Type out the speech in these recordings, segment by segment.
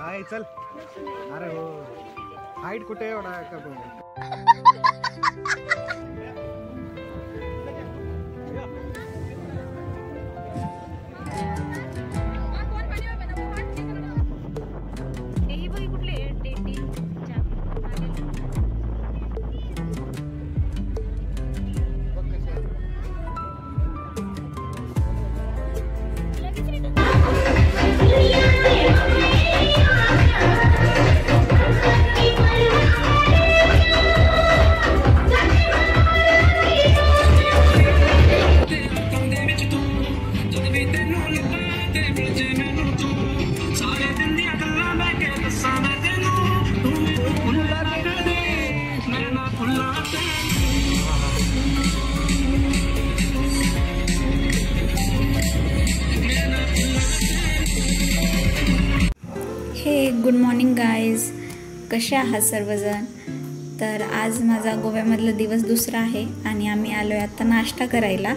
हाय चल. अरे हो हाईट कुठे एवढा का गुड मॉर्निंग गाईज, कसे आहात सर्वजण. तर आज माझा गोव्यामधला दिवस दुसरा आहे आणि आम्ही आलो आहे आता नाश्ता करायला.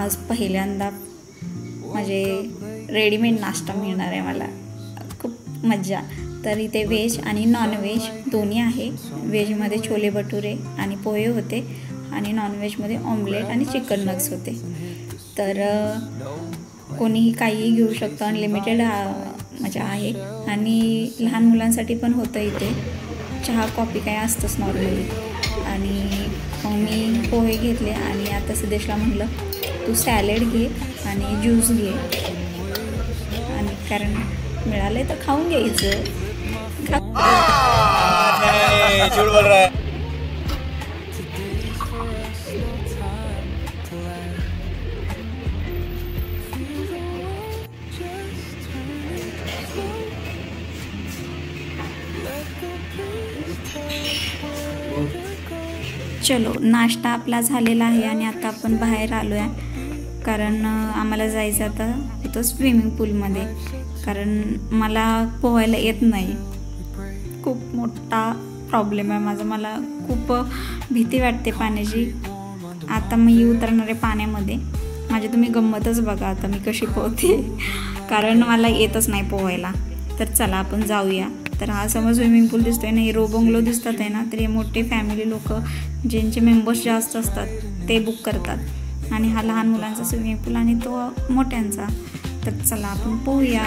आज पहिल्यांदा म्हणजे रेडीमेड नाश्ता मिळणार आहे मला, खूप मजा. तर इथे व्हेज आणि नॉनव्हेज दोन्ही आहे. व्हेजमध्ये छोले भटुरे आणि पोहे होते आणि नॉनव्हेजमध्ये ऑमलेट आणि चिकन नग्स होते. तर कोणीही काहीही घेऊ शकतं, अनलिमिटेड मजा आहे. आणि लहान मुलांसाठी पण होतं इथे. चहा कॉफी काय असतंच नॉर्मली. आणि मग मी पोहे घेतले आणि आता सिद्धेशला म्हटलं तू सॅलेड घे आणि ज्यूस घे, आणि कारण मिळालं तर खाऊन घ्यायचं. चलो, नाश्ता आपला झालेला आहे आणि आता आपण बाहेर आलो आहे, कारण आम्हाला जायचं आता होतं स्विमिंग पूलमध्ये. कारण मला पोहायला येत नाही, खूप मोठा प्रॉब्लेम आहे माझा. मला खूप भीती वाटते पाण्याची. आता मी उतरणार आहे पाण्यामध्ये. माझी तुम्ही गंमतच बघा आता मी कशी पोहते, कारण मला येतच नाही पोहायला. तर चला आपण जाऊया. तर हा समज स्विमिंग पूल दिसतोय ना, हे रो बंगलो दिसतात आहे ना, तर हे मोठे फॅमिली लोक ज्यांचे मेंबर्स जास्त असतात ते बुक करतात. आणि हा लहान मुलांचा स्विमिंग पूल आणि तो मोठ्यांचा. तर चला आपण पोहूया.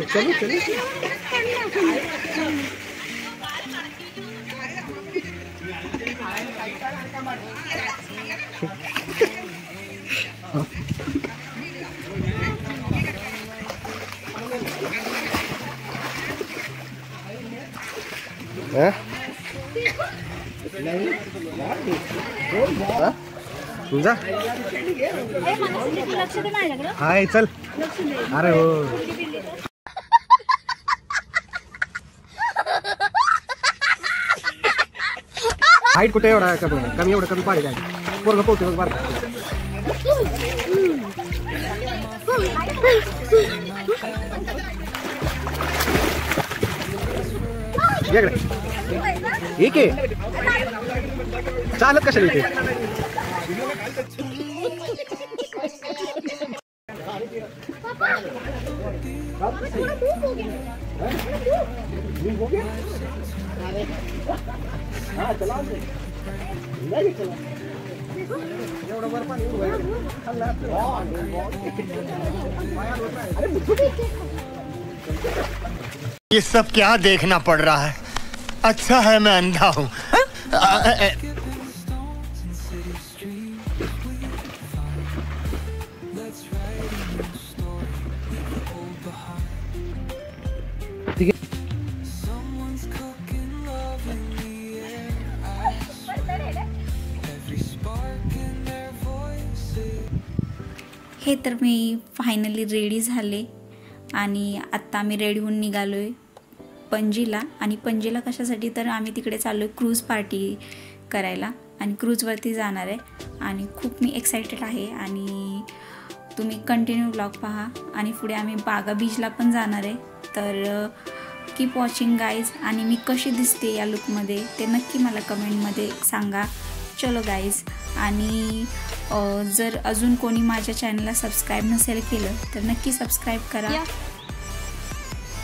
चलो चलो तुझा हाय चल. अरे हो हाईट कुठे एवढा का कमी, एवढं कमी पाणी काय पोरग पोहते बघ बार. ठीक आहे, चालत कशाला इथे. ये सब क्या देखना पड़ रहा है. अच्छा है मैं अंधा हूँ. हे तर मी फायनली रेडी झाले आणि आत्ता आम्ही रेडी होऊन निघालो आहे पणजीला. आणि पणजीला कशासाठी, तर आम्ही तिकडे चाललो आहे क्रूज पार्टी करायला. आणि क्रूजवरती जाणार आहे आणि खूप मी एक्सायटेड आहे. आणि तुम्ही कंटिन्यू ब्लॉग पहा आणि पुढे आम्ही बागा बीचला पण जाणार आहे. तर कीप वॉचिंग गाईज. आणि मी कशी दिसते या लुकमध्ये ते नक्की मला कमेंटमध्ये सांगा. चलो गाईज. आणि जर अजून कोणी माझ्या चॅनलला सबस्क्राईब नसेल केलं तर नक्की सबस्क्राईब करा.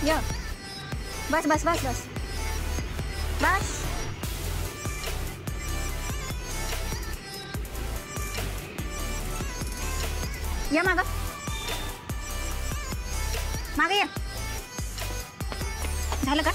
या बस बस बस बस बस. या मागं मागे या. झालं का?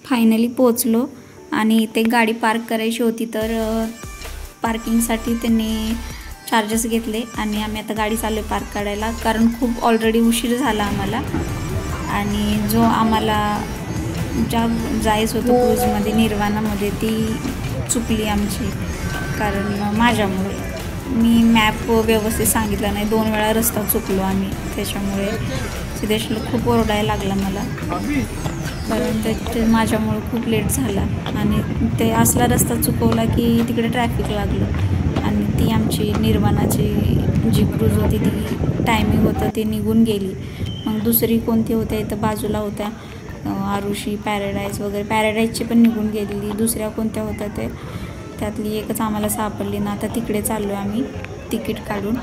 फायनली पोचलो आणि ते गाडी पार्क करायची होती तर पार्किंगसाठी त्यांनी चार्जेस घेतले आणि आम्ही आता गाडी चालू आहे पार्क करायला, कारण खूप ऑलरेडी उशीर झाला आम्हाला. आणि जो आम्हाला ज्या जायचं होतं क्रूजमध्ये निर्वाणामध्ये ती चुकली आमची, कारण माझ्यामुळे मी मॅप व्यवस्थित सांगितला नाही. 2 वेळा रस्ता चुकलो आम्ही, त्याच्यामुळे सिद्धेशला खूप ओरडायला लागला मला, कारण ते माझ्यामुळे खूप लेट झाला. आणि ते असला रस्ता चुकवला की तिकडे ट्रॅफिक लागलं आणि ती आमची निर्वाणाची जी क्रूज होती ती टायमिंग होतं ते निघून गेली. मग दुसरी कोणती होत्या इथं बाजूला होत्या आरुषी, पॅराडाईज वगैरे, पॅराडाईजची पण निघून गेलेली. दुसऱ्या कोणत्या होत्या ते त्यातली एकच आम्हाला सापडली ना. आता तिकडे चाललो आहे आम्ही तिकीट काढून.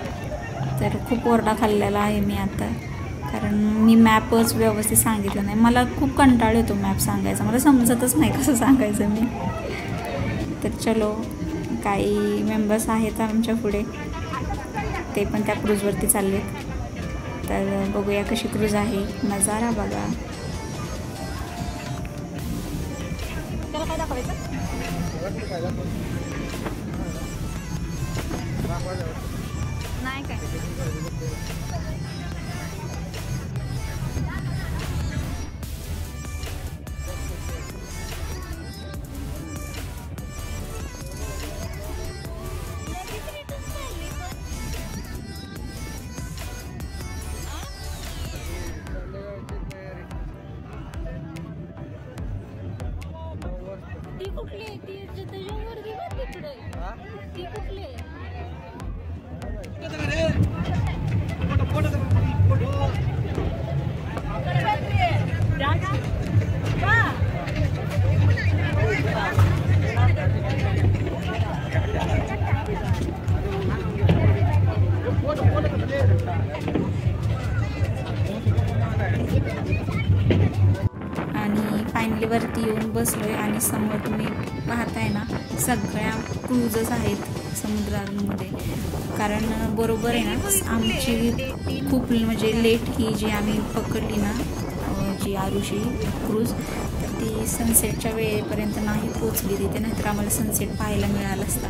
तर खूप ओरडा खाल्लेला आहे मी आता, कारण मी मॅपच व्यवस्थित सांगितलं नाही. मला खूप कंटाळ येतो मॅप सांगायचा, मला समजतच नाही कसं सांगायचं मी. तर चलो, काही मेंबर्स आहेत आमच्या पुढे, ते पण त्या क्रूजवरती चालले. तर बघूया कशी क्रूज आहे, नजारा बघा. त्याला काय दाखवायचं? नाही काय ती कुठली आहे? ती त्याच्यावर गेली तिकडे. ती कुठली आहे? आणि फायनली वरती येऊन बसलोय आणि समोर तुम्ही पाहताय ना, सगळ्या क्रूजच आहेत समुद्रामध्ये. कारण बरोबर आहे ना, आमची खूप म्हणजे लेट ही जी आम्ही पकडली ना जी आरुषी क्रूज, तर ती सनसेटच्या वेळेपर्यंत नाही पोचली तिथे, नाहीतर आम्हाला सनसेट पाहायला मिळाला असता.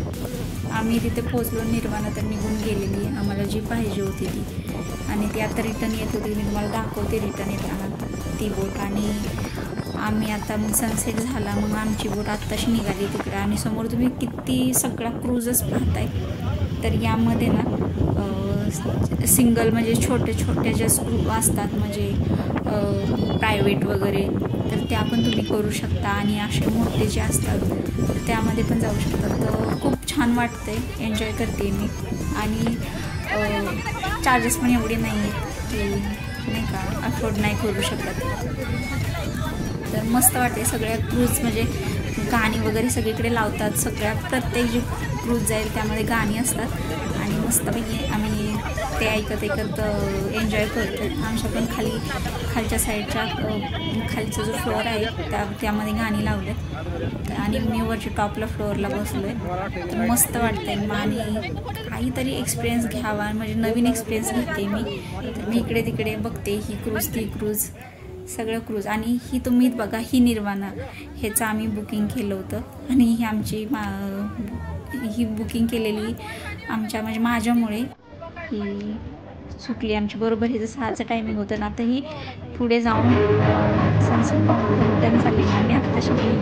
आम्ही तिथे पोचलो, निर्वाणा तर निघून गेलेली आम्हाला जी पाहिजे होती ती. आणि ती आता रिटर्न येत होती, मी तुम्हाला दाखवते रिटर्न येताना ती बोट. आणि आम्ही आता मग सनसेट झाला, मग आमची बोट आत्ताशी निघाली तिकडे. आणि समोर तुम्ही किती सगळ्या क्रूजच पाहताय. तर यामध्ये ना सिंगल म्हणजे छोटे छोटे ज्या स्क्रू असतात म्हणजे प्रायव्हेट वगैरे, तर त्या पण तुम्ही करू शकता. आणि असे मोठे जे असतात तर त्यामध्ये पण जाऊ शकतात. तर खूप छान वाटते, एन्जॉय करते मी. आणि चार्जेस पण एवढे नाही आहेत की नाही का अफोर्ड नाही करू शकत. तर मस्त वाटते. सगळ्या क्रूज म्हणजे गाणी वगैरे सगळीकडे लावतात. प्रत्येक जी क्रूज जाईल त्यामध्ये गाणी असतात आणि मस्तपैकी आम्ही ते ऐकत एन्जॉय करतो. आमच्या पण खालच्या साईडच्या खालचा जो फ्लोअर आहे त्यामध्ये गाणी लावलेत आणि मी वरच्या टॉपला फ्लोअरला बसलो आहे. तर मस्त वाटतं आहे. आणि काहीतरी एक्सपिरियन्स घ्यावा म्हणजे नवीन एक्सपिरियन्स घेते मी. तर मी इकडे तिकडे बघते, ही क्रूज ती क्रूज सगळं क्रूज. आणि ही तुम्ही बघा, ही निर्वाणा ह्याचं आम्ही बुकिंग केलं होतं. आणि ही आमची ही बुकिंग केलेली आमच्या म्हणजे माझ्यामुळे ही सुटली आमची. बरोबर हे जसं 6चं टायमिंग होतं ना, आता ही पुढे जाऊन सनसेट रिटर्न चालली. आम्ही आत्ता शिकली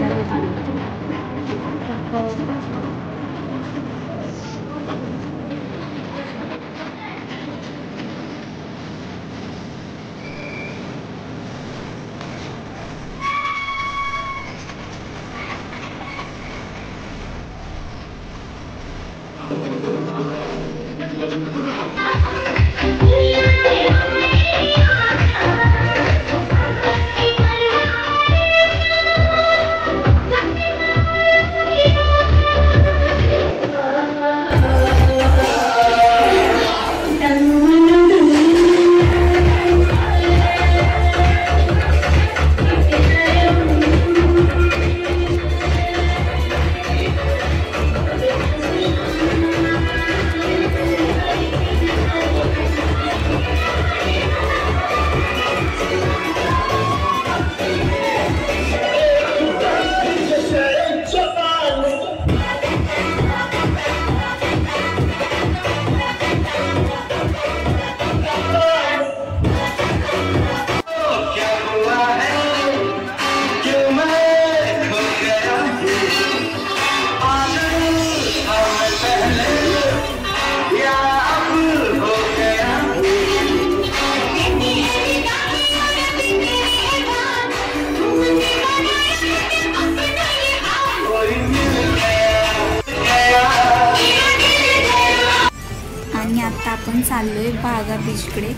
आपण चाललो आहे बागा बीचकडे.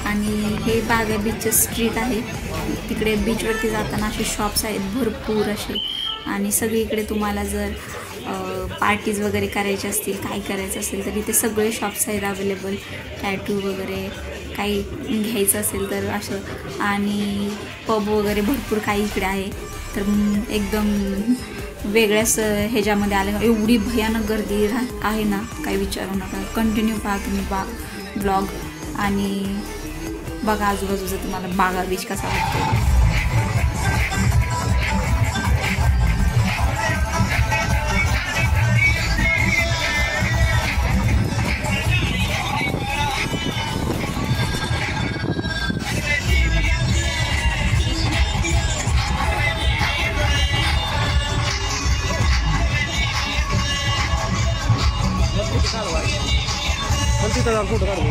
आणि हे बागा बीचचं स्ट्रीट आहे. तिकडे बीचवरती जाताना असे शॉप्स आहेत भरपूर असे. आणि सगळीकडे तुम्हाला जर पार्टीज वगैरे करायचे असतील, काय करायचं असेल तर इथे सगळे शॉप्स आहेत अवेलेबल. टॅटू वगैरे काही घ्यायचं असेल तर असं. आणि पब वगैरे भरपूर काही इकडे आहे. तर एकदम वेगळ्याच ह्याच्यामध्ये आले. एवढी भयानक गर्दी आहे ना, काही विचारू नका. कंटिन्यू पहा तुम्ही ब्लॉग आणि बघा आजूबाजूचं तुम्हाला बागा बीच कसा वाटतो. फोटो काढू.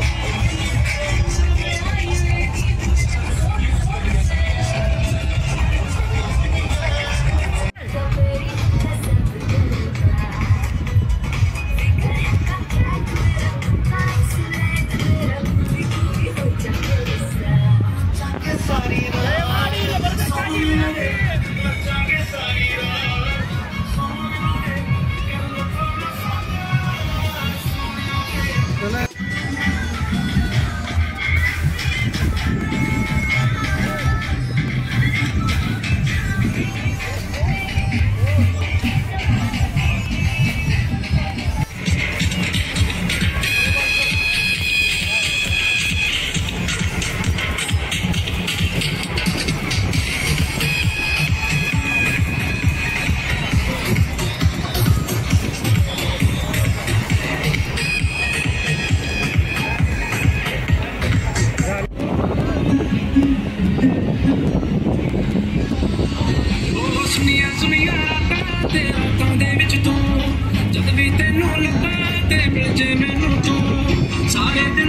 जब भी तेनू लगा ते मिल जे मैनू तू सारे दिन